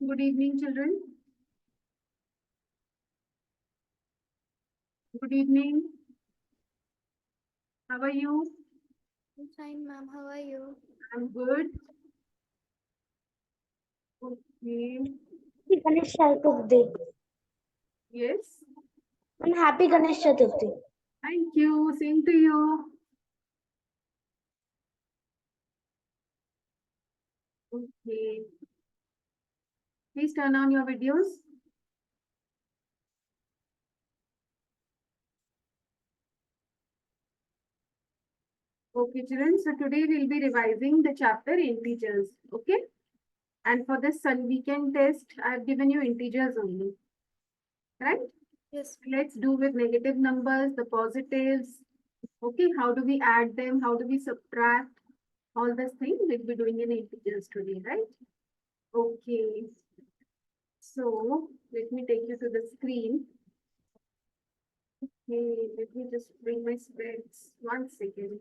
Good evening, children. Good evening. How are you? I'm fine, ma'am. How are you? I'm good. Okay. Happy Ganesh Chaturthi. Yes. And happy Ganesh Chaturthi. Thank you. Same to you. Okay. Please turn on your videos. Okay, children. So today we'll be revising the chapter integers. Okay. And for this sun weekend test, I've given you integers only. Right? Yes. Let's do with negative numbers, the positives. Okay. How do we add them? How do we subtract? All these things we'll be doing in integers today, right? Okay. So let me take you to the screen. Okay, let me just bring my specs. 1 second.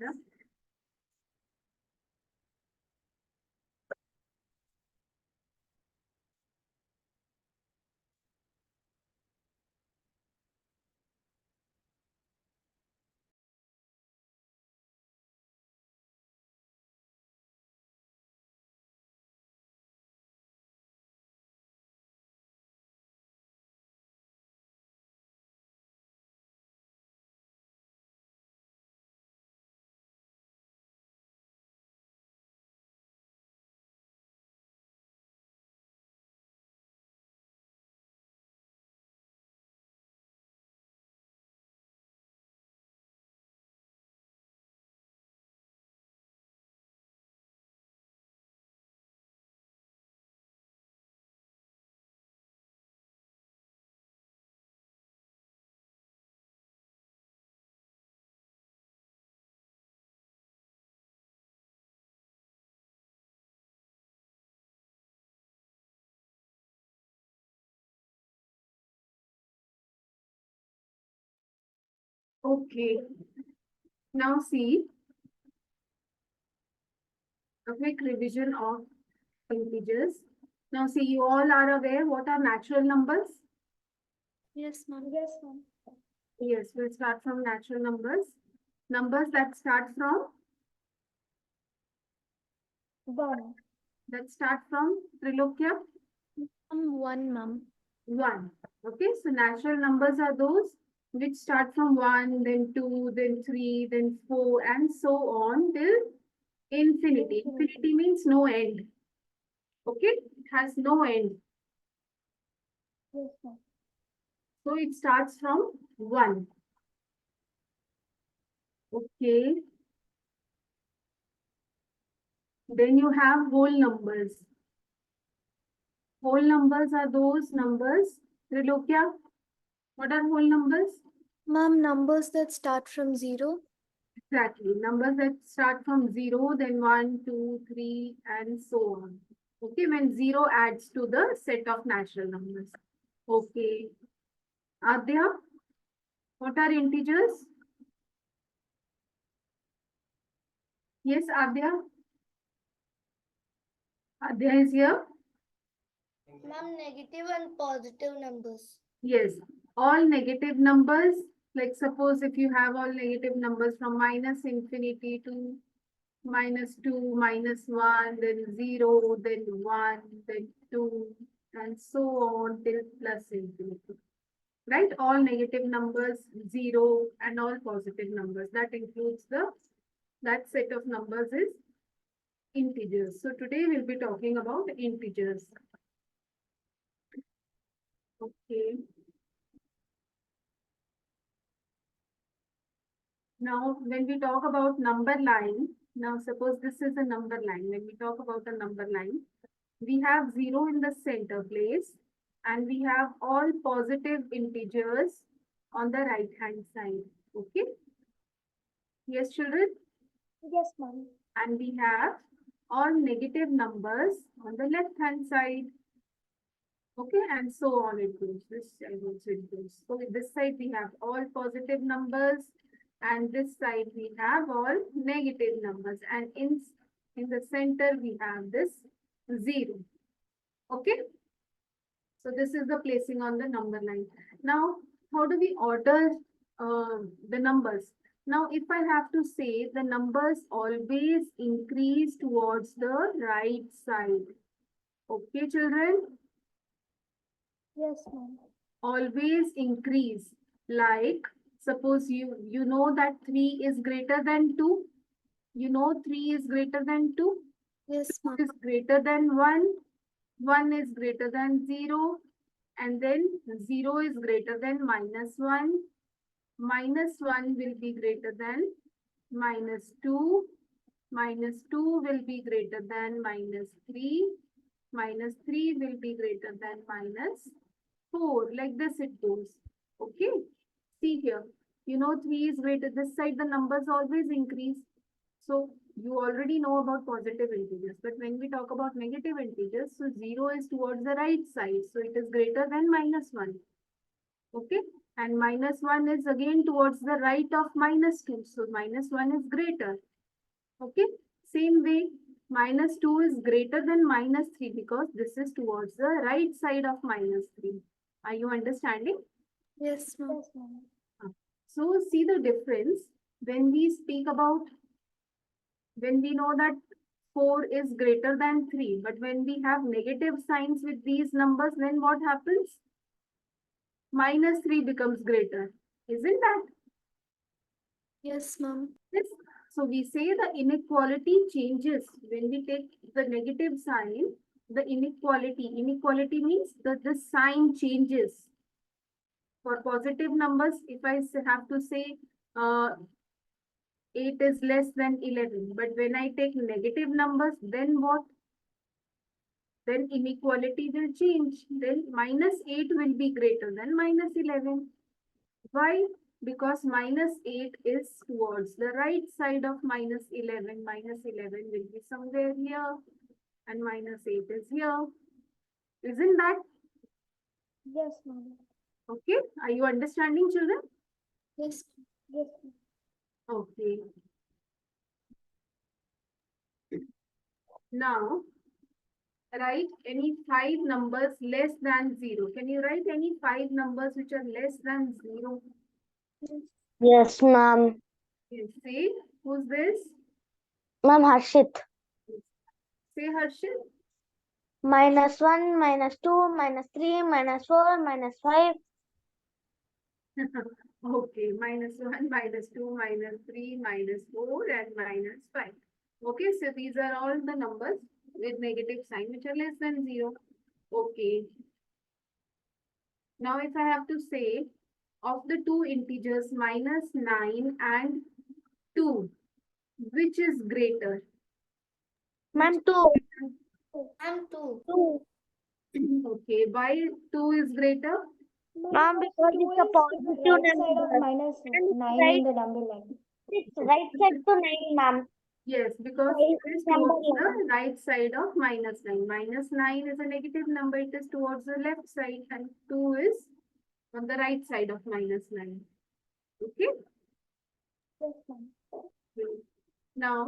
Okay, now see a quick revision of integers. Now see, you all are aware what are natural numbers? Yes, ma'am. Yes, ma'am. Yes, we'll start from natural numbers. Numbers that start from One. Trilokya, One, ma'am. 1. Okay, so natural numbers are those which start from 1, then 2, then 3, then 4, and so on till infinity. Infinity means no end. Okay, it has no end. Yes, ma'am. So it starts from 1. Okay. Then you have whole numbers. Whole numbers are those numbers. Trilokya, what are whole numbers? Ma'am, numbers that start from 0. Exactly. Numbers that start from 0, then 1, 2, 3, and so on. Okay, when 0 adds to the set of natural numbers. Okay. Adya, what are integers? Yes, Adya. Adya is here. Ma'am, negative and positive numbers. Yes, all negative numbers, like suppose if you have all negative numbers from minus infinity to -2, -1, then 0, then 1, then 2, and so on till plus infinity. Right? All negative numbers, 0, and all positive numbers. That includes that set of numbers is integers. So today we'll be talking about integers. Okay. Now, when we talk about number line, now suppose this is a number line. When we talk about a number line, we have 0 in the center place and we have all positive integers on the right hand side. Okay. Yes, children. Yes, ma'am. And we have all negative numbers on the left hand side. Okay, and so on it goes. This side also it goes. So with this side we have all positive numbers, and this side we have all negative numbers, and in the center we have this 0. Okay. So this is the placing on the number line. Now, how do we order the numbers? Now, if I have to say the numbers always increase towards the right side. Okay, children? Yes, ma'am. Always increase. Like, suppose you know that 3 is greater than 2. You know 3 is greater than 2. Yes, 2 ma'am. is greater than 1. 1 is greater than 0. And then 0 is greater than -1. -1 will be greater than -2. -2 will be greater than -3. -3 will be greater than -4. Like this it goes. Okay. See here. You know 3 is greater. This side the numbers always increase. So you already know about positive integers. But when we talk about negative integers, so 0 is towards the right side. So it is greater than -1. Okay. And -1 is again towards the right of -2. So -1 is greater. Okay. Same way, -2 is greater than -3 because this is towards the right side of -3. Are you understanding? Yes, ma'am. Yes, ma'am. So see the difference when we speak about, when we know that 4 is greater than 3, but when we have negative signs with these numbers, then what happens? -3 becomes greater. Isn't that? Yes, ma'am. Yes. So we say the inequality changes when we take the negative sign. The inequality means that the sign changes. For positive numbers, if I have to say 8 is less than 11, but when I take negative numbers, then what? Then inequality will change. Then -8 will be greater than -11. Why? Because -8 is towards the right side of -11. -11 will be somewhere here and -8 is here. Isn't that Yes, ma'am. okay? Are you understanding, children? Yes. Yes, ma'am. Okay. Now, write any 5 numbers less than 0. Can you write any 5 numbers which are less than 0? Yes, ma'am. Yes. Say, who's this? Ma'am, Harshit. Say Harshit. -1, -2, -3, -4, -5. Okay, -1, -2, -3, -4, and -5. Okay, so these are all the numbers with negative sign which are less than 0. Okay. Now, if I have to say of the two integers -9 and 2, which is greater? Ma'am, 2. Ma'am, 2. 2. Okay, why 2 is greater? Ma'am, because it's a positive number. And Nine right, in the number line. it's right side to 9, ma'am. Yes, because Right it is number towards the line. right side of -9. -9 is a negative number, it is towards the left side, and 2 is on the right side of -9. Okay? Yes, ma'am. Now,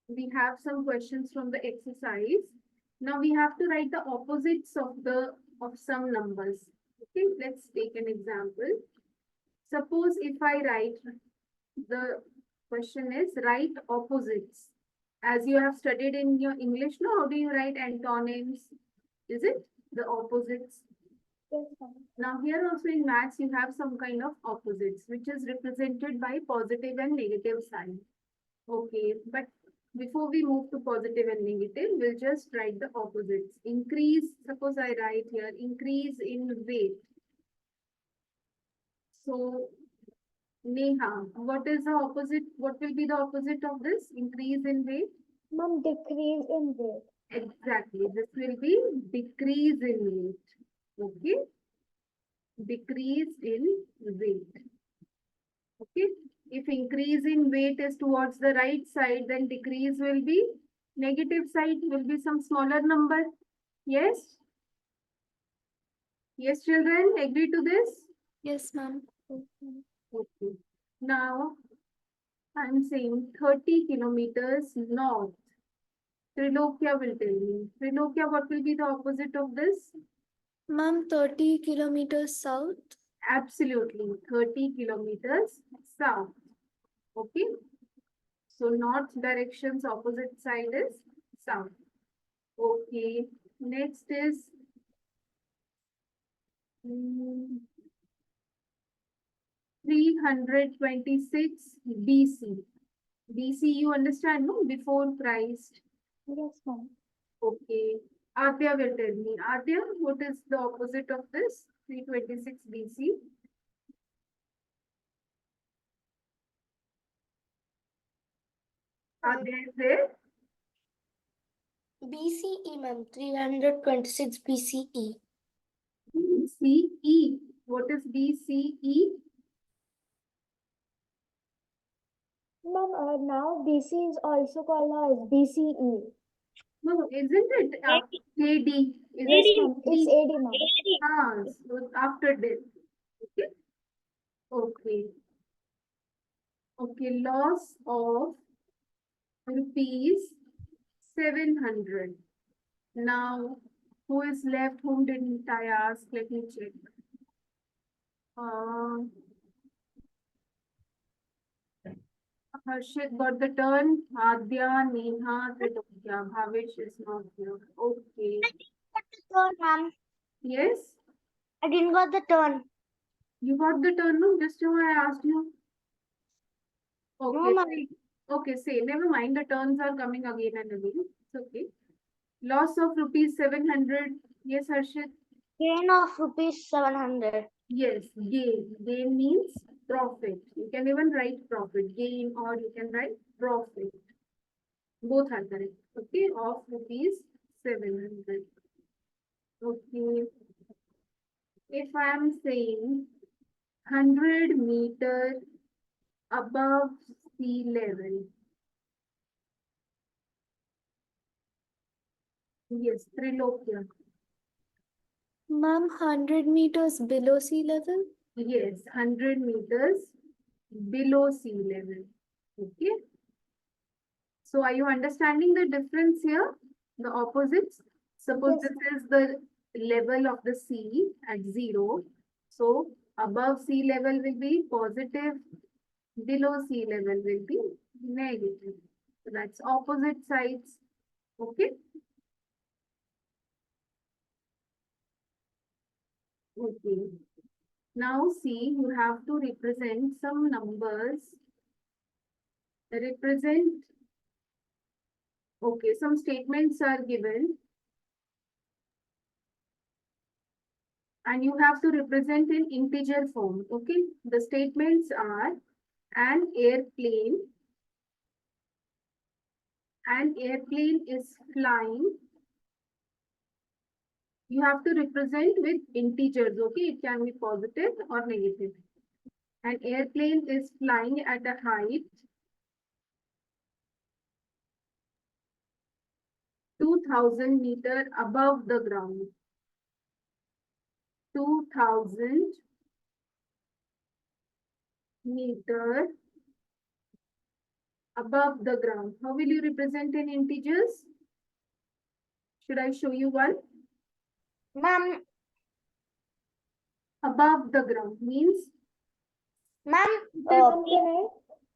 we have some questions from the exercise. Now we have to write the opposites of some numbers. Okay, let's take an example. Suppose if I write, the question is write opposites. As you have studied in your English, no, how do you write antonyms? Is it the opposites? Yes, ma'am. Now here also in maths, you have some kind of opposites, which is represented by positive and negative sign. Okay, but before we move to positive and negative, we'll just write the opposites. Increase, suppose I write here, increase in weight. So, Neha, what is the opposite? What will be the opposite of this? Increase in weight? Ma'am, decrease in weight. Exactly. This will be decrease in weight. Okay. Decrease in weight. Okay. If increase in weight is towards the right side, then decrease will be negative side, will be some smaller number. Yes? Yes, children, agree to this? Yes, ma'am. Okay. Now, I'm saying 30 kilometers north. Trilokya will tell me. Trilokya, what will be the opposite of this? Ma'am, 30 kilometers south. Absolutely, 30 kilometers south. Okay. So north direction's opposite side is south. Okay. Next is 326 BC. BC, you understand, no? Before Christ. Yes, ma'am. Okay. Adya will tell me. Adya, what is the opposite of this? 326 BC. Adya is there? BCE, ma'am. 326 BCE. BCE. What is BCE? Ma'am, now BC is also called as BCE. No, isn't it? AD. Is Yes, it ma'am. It's AD? AD, ma'am. Ah, so after death. Okay. Okay. Okay. Loss of rupees 700. Now, who is left? Whom didn't I ask? Let me check. Harshit got the turn. Adya, Neha, Tritokya. Bhavesh is not here. Okay. Turn, ma'am. Yes? I didn't got the turn. You got the turn, no? Just now I asked you. Okay. No, ma'am. Okay, say, never mind. The turns are coming again and again. It's okay. Loss of rupees 700. Yes, Harshit. Gain of rupees 700. Yes, gain. Gain means profit. You can even write profit. Gain or you can write profit. Both are correct. Okay, of rupees 700. Okay. If I am saying 100 meter above sea level. Yes, Trilokya. Ma'am, 100 meters below sea level. Yes, 100 meters below sea level. Okay. So are you understanding the difference here? The opposites. Suppose Yes, this is the level of the sea at 0. So above sea level will be positive, below sea level will be negative. So that's opposite sides. Okay. Okay. Now see, you have to represent some numbers. Represent. Okay, some statements are given. And you have to represent in integer form. Okay. The statements are an airplane is flying. You have to represent with integers. Okay. It can be positive or negative. An airplane is flying at a height 2000 meter above the ground. 2000 meter above the ground. How will you represent in integers? Should I show you one? ma'am. Above the ground means Ma'am, Ma'am,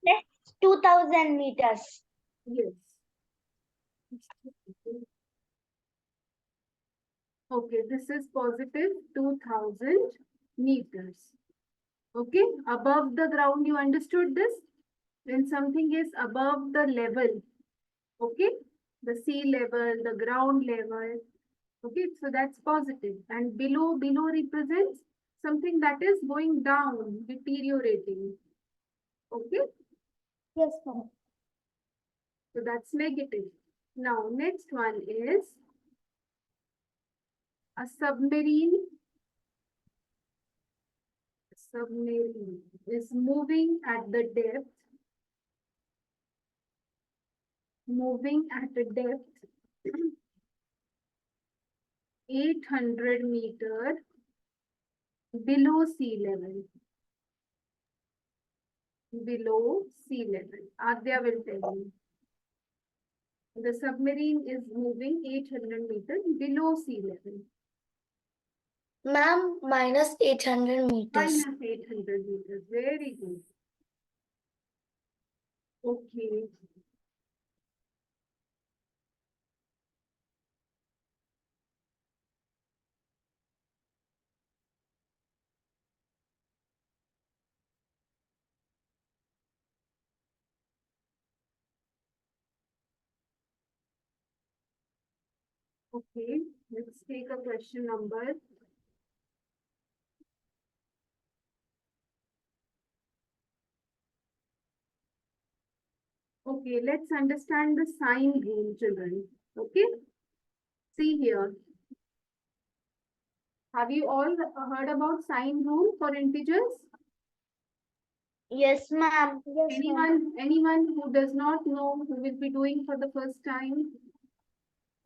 that's 2000 meters. yes. Okay, this is positive 2000 meters. Okay, above the ground, you understood this? When something is above the level, okay, the sea level, the ground level, okay, so that's positive. And below represents something that is going down, deteriorating. Okay, Yes, ma'am. so that's negative. Now, next one is a submarine is moving at the depth, moving at a depth 800 meter below sea level. Below sea level. Adya will tell you. The submarine is moving 800 meters below sea level. Ma'am, minus 800 meters. Minus 800 meters. Very good. Okay. Okay, let's take a question number. Okay, let's understand the sign rule, children. Okay, see here. Have you all heard about sign rule for integers? Yes, ma'am. Yes, ma'am. Anyone who does not know, who will be doing for the first time?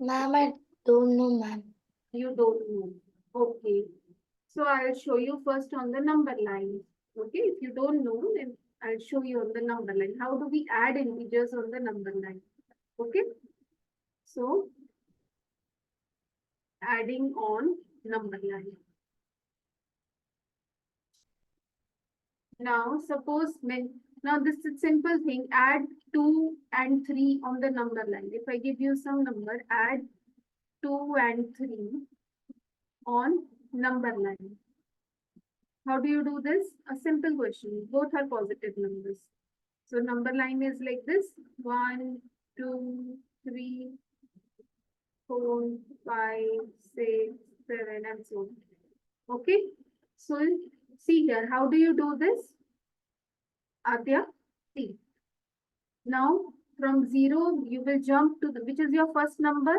Ma'am, I don't know, ma'am. You don't know. Okay. So I'll show you first on the number line. Okay, if you don't know, then I'll show you on the number line. How do we add integers on the number line? Okay. So adding on number line. Now suppose now this is simple thing. Add 2 and 3 on the number line. If I give you some number, add 2 and 3 on number line. How do you do this? A simple question. Both are positive numbers. So number line is like this: 1, 2, 3, 4, 5, 6, 7, and so on. Okay. So see here. How do you do this? Adya, see. Now from 0 you will jump to which is your first number?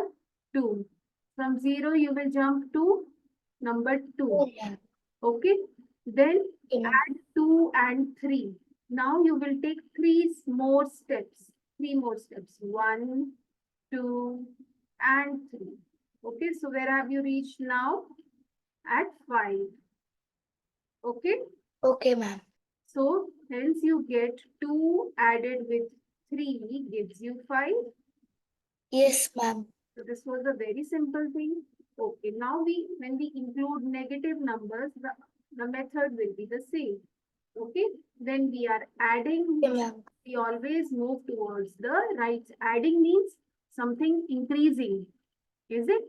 2. From 0 you will jump to number 2. Okay. Then add 2 and 3. Now you will take 3 more steps. 3 more steps. 1, 2, and 3. Okay. So where have you reached now? At 5. Okay. Okay, ma'am. So hence you get 2 added with 3 gives you 5. Yes, ma'am. So this was a very simple thing. Okay, now when we include negative numbers, the method will be the same. Okay, when we are adding, Okay, ma'am. we always move towards the right. Adding means something increasing, is it?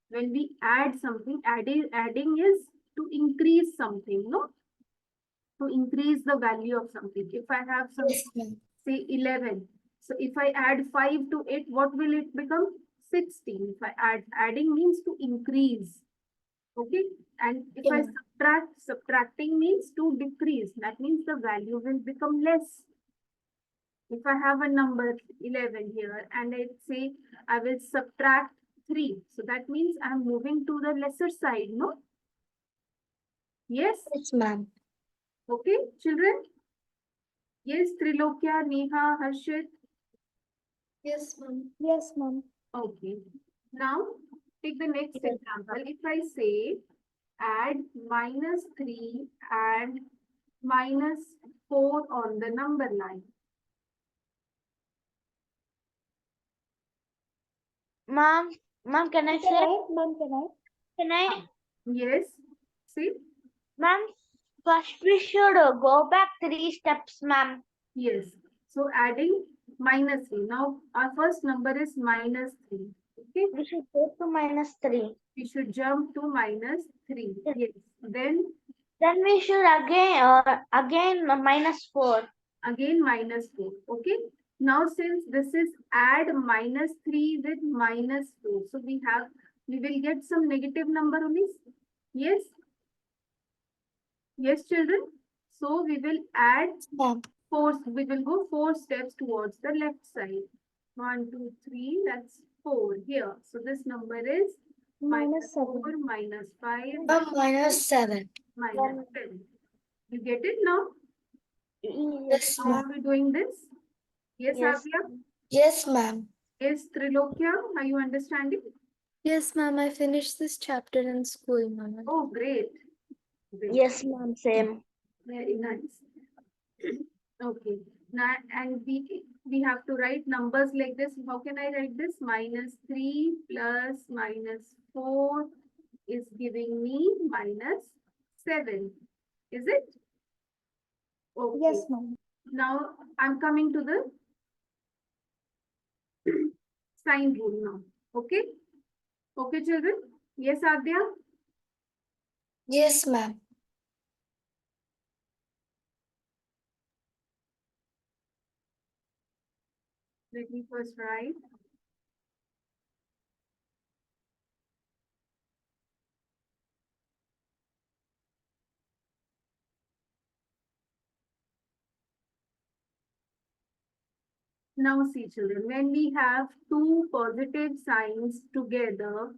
When we add something, adding is to increase something, no? To increase the value of something. If I have some, Yes, ma'am. say 11. So if I add 5 to it, what will it become? 16. If I adding means to increase. Okay. And if I subtracting means to decrease. That means the value will become less. If I have a number 11 here and I say I will subtract 3. So that means I'm moving to the lesser side, no? Yes? Yes, ma'am. Okay, children? Yes, Trilokya, Neha, Harshit. Yes, ma'am. Yes, ma'am. Okay. Now, take the next Yes. example. If I say add -3 and -4 on the number line. Ma'am, can I say? Ma'am, can I? Can I? Yes. See? Ma'am, first we should go back 3 steps, ma'am. Yes. So adding -3. Now, our first number is -3. Okay. We should go to -3. We should jump to -3. Yes. Then We should again -4. again -4. Okay. Now, since this is add -3 with -4, so we will get some negative number only. Yes. Yes, children. So we will add Ma'am. 4. We will go 4 steps towards the left side. 1, 2, 3. That's 4 here. So this number is -4, -7. -5, -7. -10. You get it now? Yes, How are ma'am. we doing this? Yes, Yes. Avya? Yes, ma'am. Yes, Trilokya? Are you understanding? Yes, ma'am. I finished this chapter in school, ma'am. Oh, great. Great. Yes, ma'am, same. Very nice. Okay. Now, and we have to write numbers like this. How can I write this? -3 plus -4 is giving me -7. Is it? Okay. Yes, ma'am. Now I'm coming to the sign rule now. Okay. Okay, children. Yes, Adya. Yes, ma'am. Let me first write. Now see, children, when we have two positive signs together,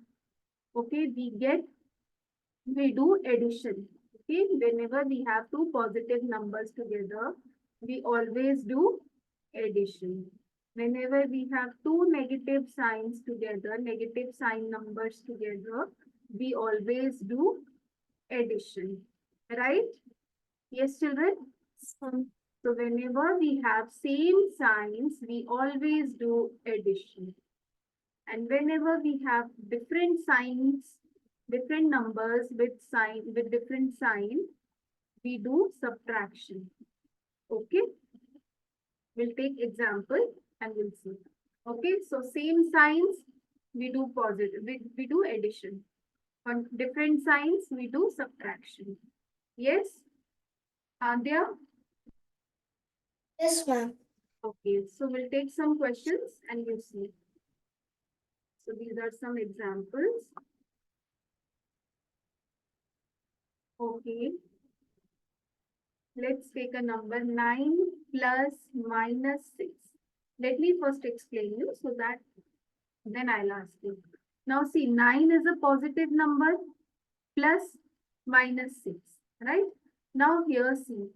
okay, we do addition. Okay, whenever we have two positive numbers together, we always do addition. Whenever we have two negative signs together, negative sign numbers together, we always do addition. Right? Yes, children? So whenever we have same signs, we always do addition. And whenever we have different signs, different numbers with different sign, we do subtraction. Okay? We'll take example and we'll see. Okay, so same signs, we do positive, we do addition. On different signs, we do subtraction. Yes? Adya? Yes, ma'am. Okay, so we'll take some questions and we'll see. So these are some examples. Okay. Let's take a number 9 plus -6. Let me first explain you so that then I'll ask you. Now see, 9 is a positive number plus -6, right? Now here see,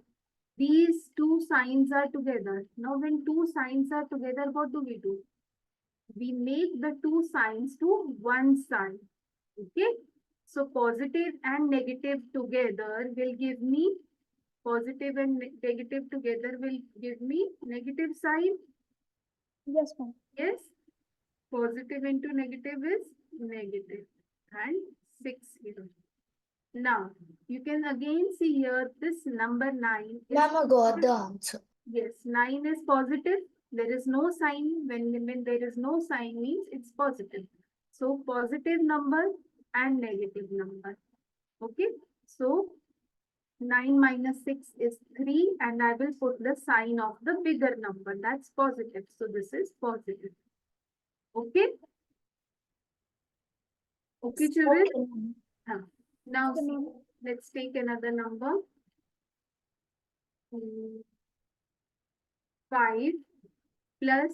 these two signs are together. Now when two signs are together, what do? We make the two signs to one sign. Okay. So positive and negative together will give me positive and negative together will give me negative sign. Yes, ma'am. Yes. Positive into negative is negative and 6 here. Now you can again see here this number 9 is Ma'am, I got the answer. yes, 9 is positive. There is no sign. When there is no sign means it's positive. So positive number and negative number. Okay. So 9 minus 6 is 3 and I will put the sign of the bigger number. That's positive. So this is positive. Okay. Okay, children. Okay, ma'am. Now Okay, see, ma'am. let's take another number. 5 plus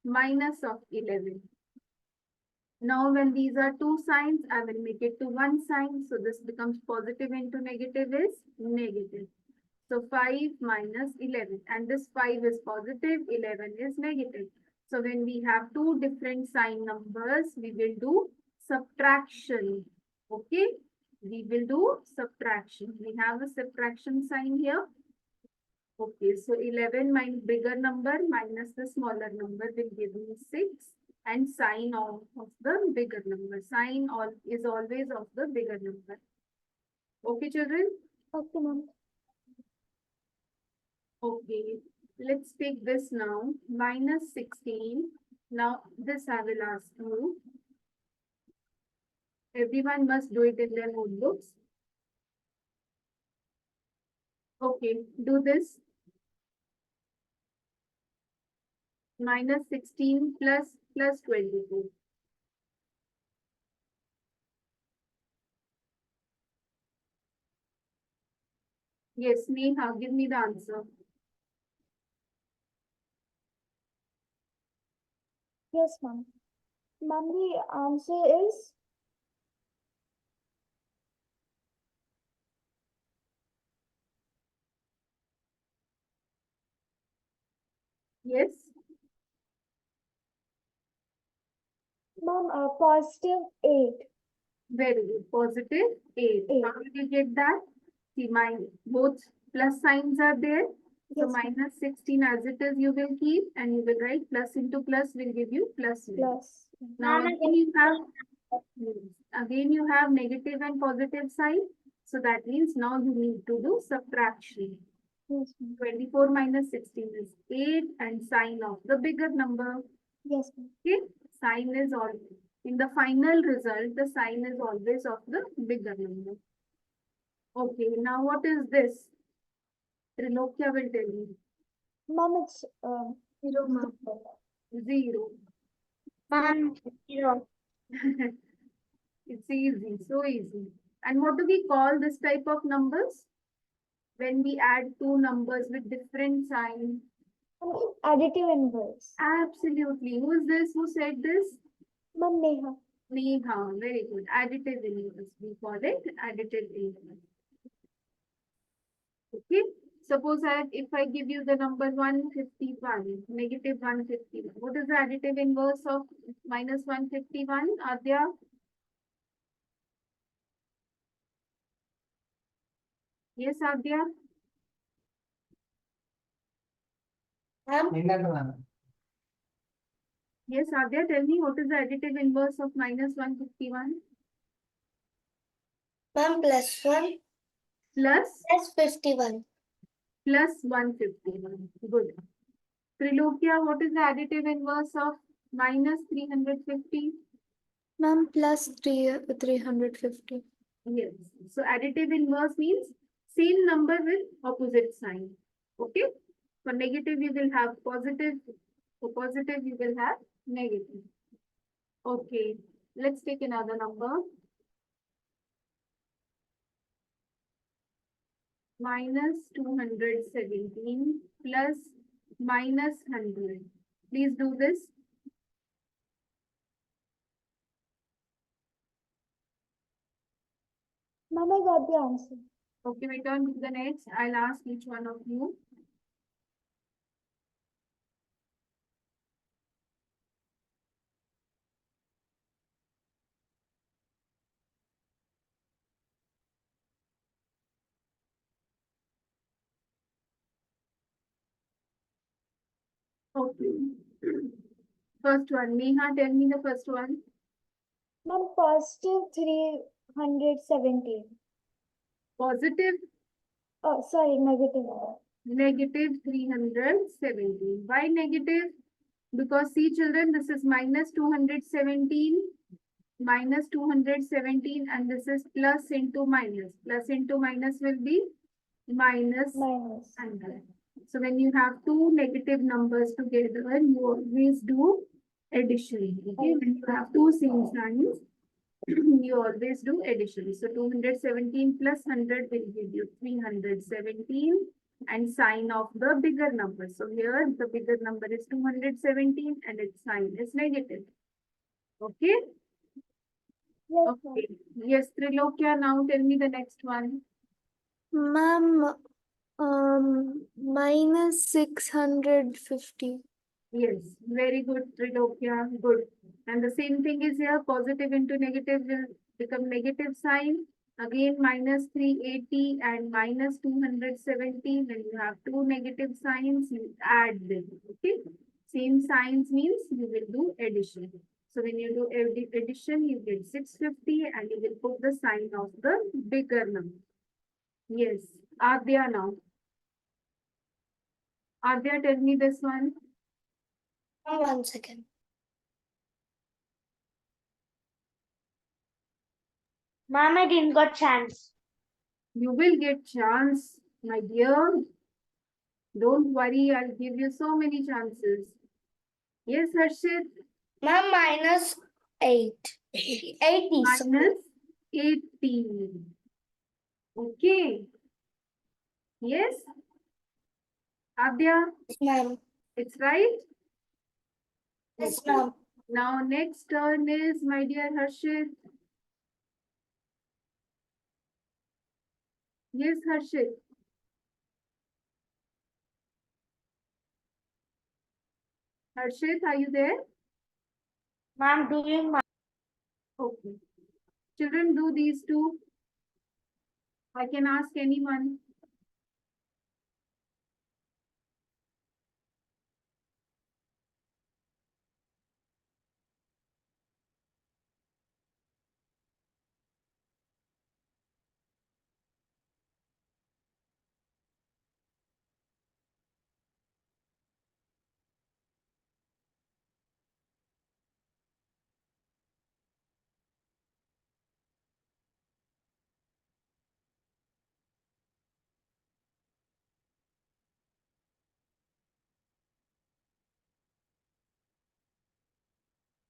minus of 11. Now when these are two signs, I will make it to one sign. So this becomes positive into negative is negative. So 5 minus 11 and this 5 is positive, 11 is negative. So when we have two different sign numbers, we will do subtraction. Okay, we will do subtraction. We have a subtraction sign here. Okay, so 11 minus bigger number minus the smaller number will give me 6 and sign of the bigger number. Sign is always of the bigger number. Okay, children? Okay, ma'am. Okay, let's take this now. -16. Now, this I will ask you. Everyone must do it in their notebooks. Okay, do this. -16 plus 22. Yes, Neha, give me the answer. Yes, ma'am. Ma'am, the answer is Yes, ma'am, +8. very good. Positive 8. Eight. How did you get that? See, both plus signs are there. So Yes, ma'am. -16 as it is, you will keep and you will write plus into plus will give you +1. Plus. Now Ma'am, again you have Yes. Again, you have negative and positive sign. So that means now you need to do subtraction. Yes, ma'am. 24 minus 16 is 8 and sign of the bigger number. Yes, ma'am. Okay, sign is all in the final result, the sign is always of the bigger number. Okay, now what is this? Trilokya will tell you. Ma'am, it's Zero, ma'am. 0. Ma'am, 0. It's easy, so easy. And what do we call this type of numbers? When we add two numbers with different signs. additive inverse. Absolutely. Who is this? Who said this? Ma'am, Neha. Neha. Very good. Additive inverse. We call it additive inverse. Okay. Suppose if I give you the number 151, negative 151. What is the additive inverse of minus 151? Adya? Yes, Adya? Yes, Adya, tell me what is the additive inverse of minus 151? Ma'am, +1 Plus +51. plus 151. Good. Trilokya, what is the additive inverse of minus 350? Ma'am, +350. Yes. So additive inverse means same number with opposite sign. Okay. For negative, you will have positive. For positive, you will have negative. Okay. Let's take another number. Minus 217 plus minus 100. Please do this. Ma'am, I got the answer. Okay, we turn to the next. I'll ask each one of you. Okay. First one. Neha, tell me the first one. Ma'am, positive 317. Positive, Oh, sorry, negative. negative 317. Why negative? Because see children, this is minus 217, minus 217 and this is plus into minus. Plus into minus will be minus Minus. 100. So when you have two negative numbers together, you always do addition. Okay, when you have two same signs, you always do addition. So 217 plus 100 will give you 317 and sign of the bigger number. So here the bigger number is 217 and its sign is negative. Okay? Yes, ma'am. Okay. Yes, Trilokya, now tell me the next one. Ma'am, -650. Yes, very good, Trilokya. Good. And the same thing is here, positive into negative will become negative sign. Again, minus 380 and minus 270. When you have two negative signs, you add them. Okay. Same signs means you will do addition. So when you do addition, you get 650 and you will put the sign of the bigger number. Yes. Adya now. Adya, tell me this one. Ma'am, 1 second. Ma'am, I didn't got chance. You will get chance, my dear. Don't worry, I'll give you so many chances. Yes, Harshit, Ma'am, -8. 80. minus 18. Okay. Yes, Adya, Ma'am. it's right. Yes, Okay. ma'am. Now next turn is my dear Harshit. Yes, Harshit. Harshit, are you there? Ma'am, doing my Okay. Children, do these two. I can ask anyone.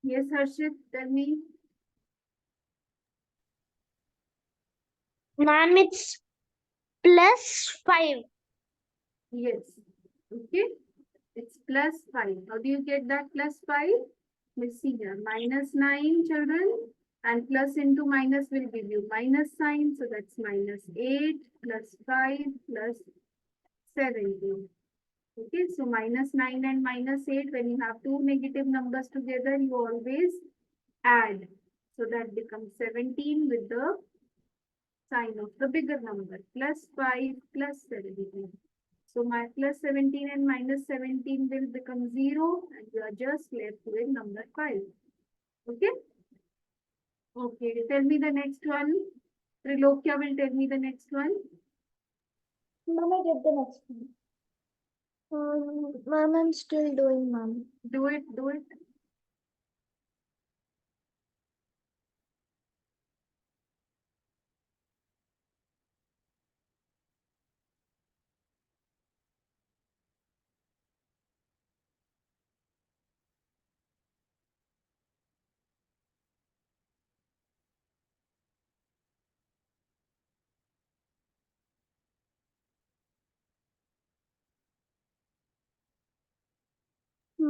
Yes, Harshit, tell me. Ma'am, it's +5. Yes. Okay. It's +5. How do you get that +5? Let's see here. -9, children. And plus into minus will give you minus sign. So that's -8 plus 5 plus 17. Okay. So -9 and -8. When you have two negative numbers together, you always add. So that becomes 17 with the sign of the bigger number. +5 plus 17. So my +17 and -17 will become 0 and you are just left with number 5. Okay? Okay, tell me the next one. Trilokya will tell me the next one. Ma'am, I get the next one. Ma'am, I'm still doing, ma'am. Do it, do it.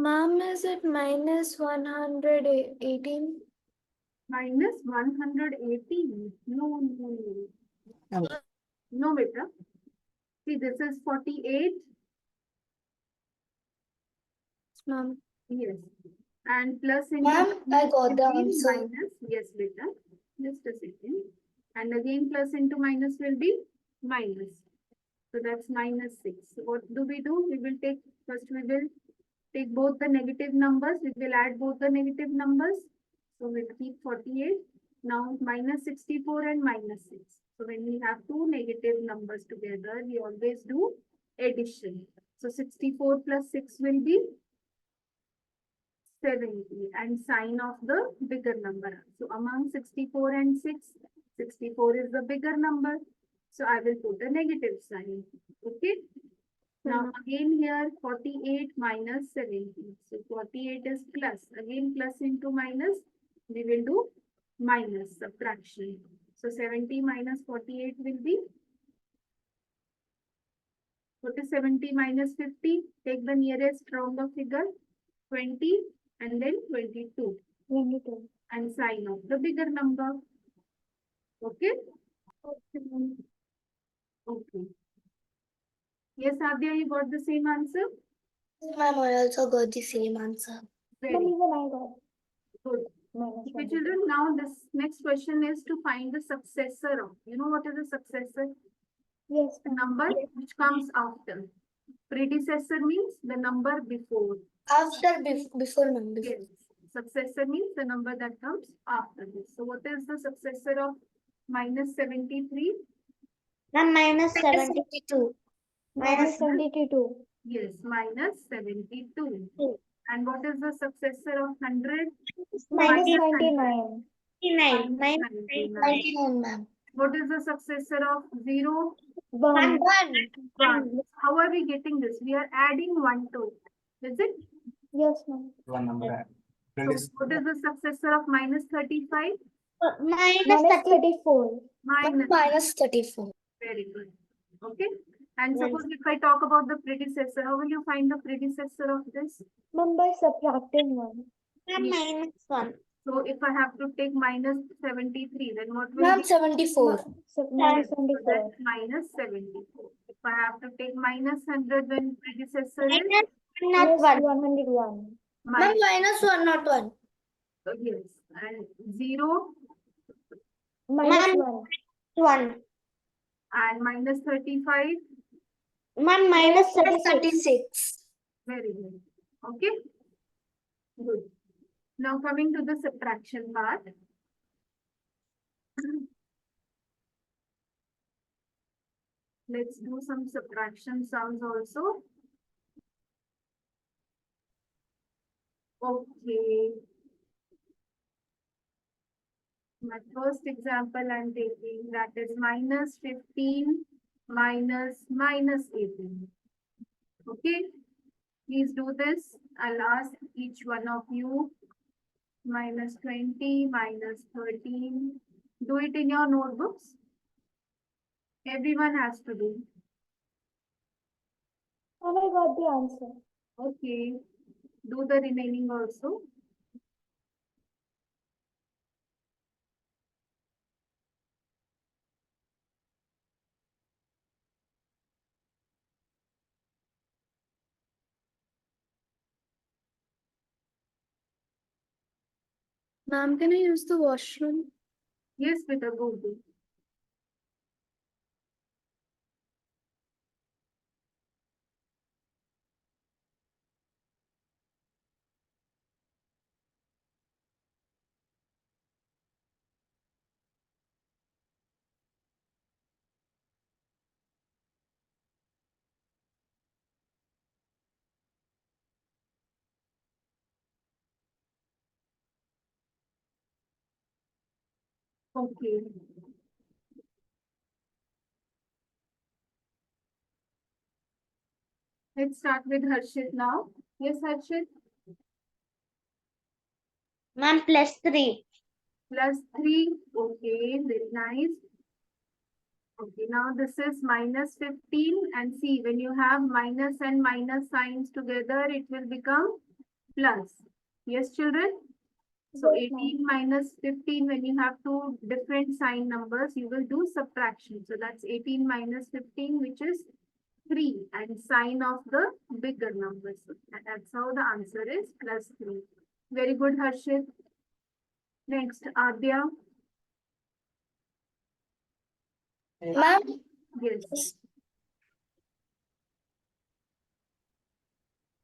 Ma'am, is it -118? -118. No, no, no. No, beta. See, this is 48. Ma'am. Yes. And plus into Ma'am, I minus got will the be answer. minus. Yes, beta. Just a second. And again, plus into minus will be minus. So that's -6. So what do? We will take, first we will take both the negative numbers. We will add both the negative numbers. So we'll keep 48. Now -64 and -6. So when we have two negative numbers together, we always do addition. So 64 plus 6 will be 70 and sign of the bigger number. So among 64 and 6, 64 is the bigger number. So I will put a negative sign. Okay. Now again here 48 minus 70. So 48 is plus. Again plus into minus. We will do minus subtraction. So 70 minus 48 will be. What is 70 minus 50? Take the nearest round of figure. 20 and then 22. 22. And sign of the bigger number. Okay? Okay. Yes, Adya, you got the same answer? Ma'am, I also got the same answer. Ma'am, Very even I got good. minus Okay, 22. children, now this next question is to find the successor of. You know what is a successor? Yes, The ma'am. number which comes after. Predecessor means the number before. After, before, ma'am, before. Yes. Successor means the number that comes after this. So what is the successor of -73? Ma'am, -70. -72. Minus 72. Yes, -72. Two. And what is the successor of 100? Minus Minus 99. 99. Minus Minus 99. 99, ma'am. What is the successor of 0? 1. 1. How are we getting this? We are adding 1 to it. Is it? Yes, ma'am. One number. So what is the successor of -35? Minus Minus 30. 34. Minus. -34. Very good. Okay. And Well- suppose if I talk about the predecessor, how will you find the predecessor of this? Ma'am, by subtracting 1. Ma'am, -1. So if I have to take -73, then what will Ma'am, be? 74. Minus So 74. that's -74. If I have to take -100, then predecessor is Minus not Yes, 1. 101. Ma'am, -101. yes, and 0 Minus Ma'am, 1. 1. and -35. Ma'am, minus 36. Very good. Okay. Good. Now coming to the subtraction part. Let's do some subtraction sums also. Okay. My first example I'm taking, that is -15 minus -18. Okay. Please do this. I'll ask each one of you minus 20, minus 13. Do it in your notebooks. Everyone has to do. And I got the answer. Okay. Do the remaining also. Ma'am, can I use the washroom? Yes, Peter, go do. Okay. Let's start with Harshit now. Yes, Harshit. Ma'am, +3. Plus 3. Okay, very nice. Okay, now this is minus 15. And see, when you have minus and minus signs together, it will become plus. Yes, children? So Yes, ma'am. 18 minus 15, when you have two different sign numbers, you will do subtraction. So that's 18 minus 15, which is 3, and sign of the bigger numbers. So that's how the answer is plus 3. Very good, Harshit. Next, Adya. Ma'am, Yes.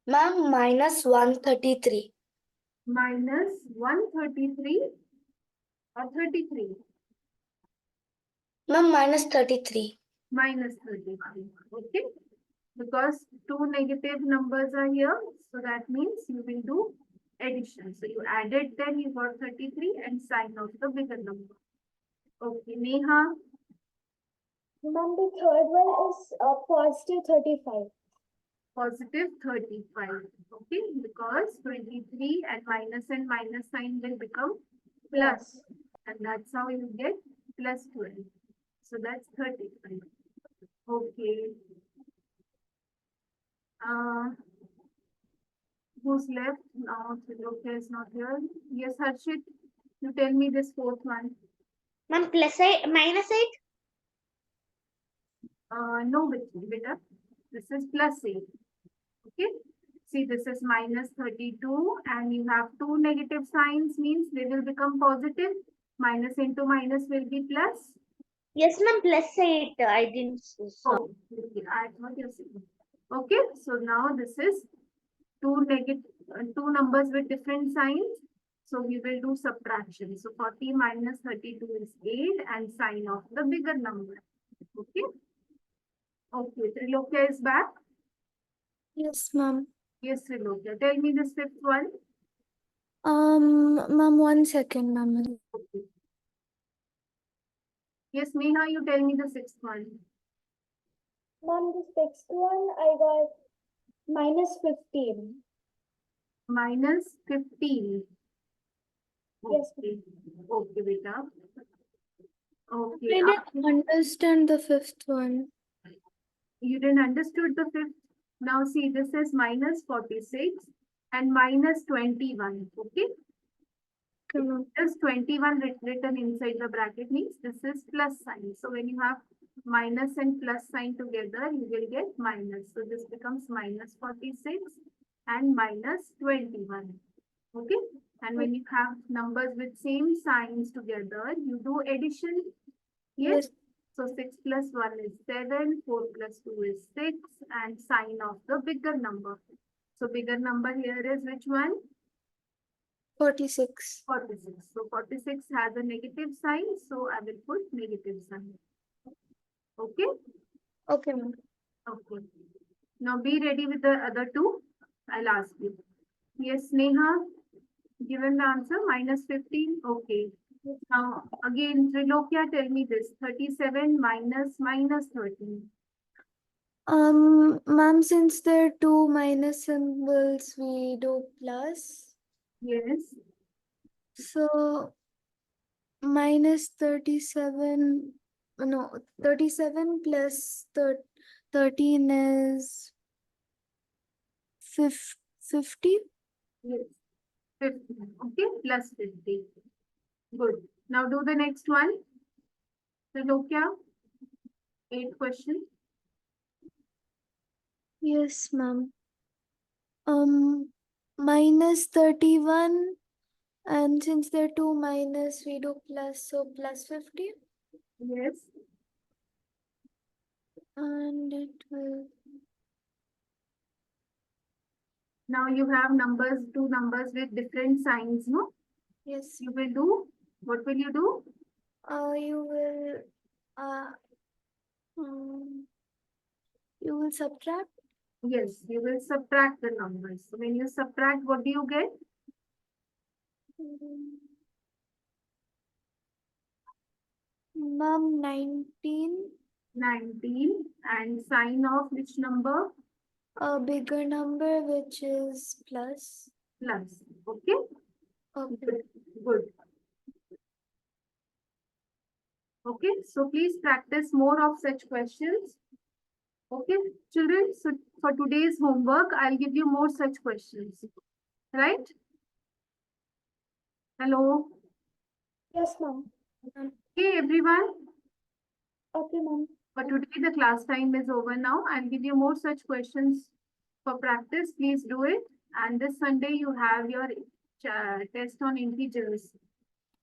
ma'am, minus 133. Minus 133 or 33? Ma'am, minus 33. Minus 33. Okay. Because two negative numbers are here. So that means you will do addition. So you added them, you got 33 and sign of the bigger number. Okay, Neha. Ma'am, the third one is positive 35. Positive 35. Okay, because 23 and minus sign will become plus. And that's how you get plus 12. So that's 35. Okay. Who's left? Now, Trilokya is not here. Yes, Harshit, you tell me this fourth one. Ma'am, +8, -8. No, beta. This is plus 8. Okay. See, this is minus 32 and you have two negative signs means they will become positive. Minus into minus will be plus. Yes, ma'am, +8. I didn't see. So. Oh, okay, I thought you said. Okay, so now this is two numbers with different signs. So we will do subtraction. So 40 minus 32 is 8 and sign of the bigger number. Okay. Okay, Trilokya is back. Yes, ma'am. Yes, Trilokya. Tell me this fifth one. Ma'am, 1 second, ma'am. Okay. Yes, Neha, you tell me the sixth one. Ma'am, the sixth one, I got minus 15. Minus 15. Yes, Okay. Okay, beta. I Okay. didn't understand the fifth one. You didn't understood the fifth. Now see, this is minus 46 and minus 21. Okay. Okay, ma'am. Just 21 written inside the bracket means this is plus sign. So when you have minus and plus sign together, you will get minus. So this becomes minus 46 and minus 21. Okay. And when you have numbers with same signs together, you do addition. Yes. So 6 plus 1 is 7, 4 plus 2 is 6, and sign of the bigger number. So bigger number here is which one? 46. 46. So 46 has a negative sign, so I will put negative sign. Okay? Okay, ma'am. Okay. Now be ready with the other two. I'll ask you. Yes, Neha, given the answer, minus 15. Okay. Now, again, Trilokya, tell me this. 37 minus 13. Ma'am, since there are two minus symbols, we do plus. Yes. So minus 37, no, 37 plus 13 is 50. Yes. 50. Okay, plus 50. Good. Now do the next one. Chanakya, 8 question. Yes, ma'am. Minus 31, and since there are two minus, we do plus, so plus 50, Yes. and it will, Now you have numbers, two numbers with different signs, no? yes, You will do, what will you do? you will, um, you will subtract. Yes, you will subtract the numbers. So when you subtract, what do you get? Ma'am, 19, 19 and sign of which number? a bigger number, which is plus. Plus. Okay? Okay. Good. Good. Okay, so please practice more of such questions. Okay, children, so for today's homework, I'll give you more such questions. Right? Hello. Yes, ma'am. Okay, everyone. Okay, ma'am. For today, the class time is over now. I'll give you more such questions for practice. Please do it. And this Sunday, you have your test on integers.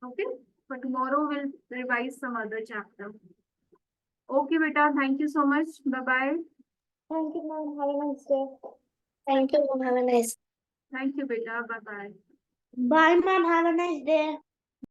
Okay? For tomorrow, we'll revise some other chapter. Okay, beta. Thank you so much. Bye-bye. Thank you, ma'am. Have a nice day. Thank you, ma'am. Have a nice Thank you, beta. Bye-bye. Bye, ma'am. Have a nice day.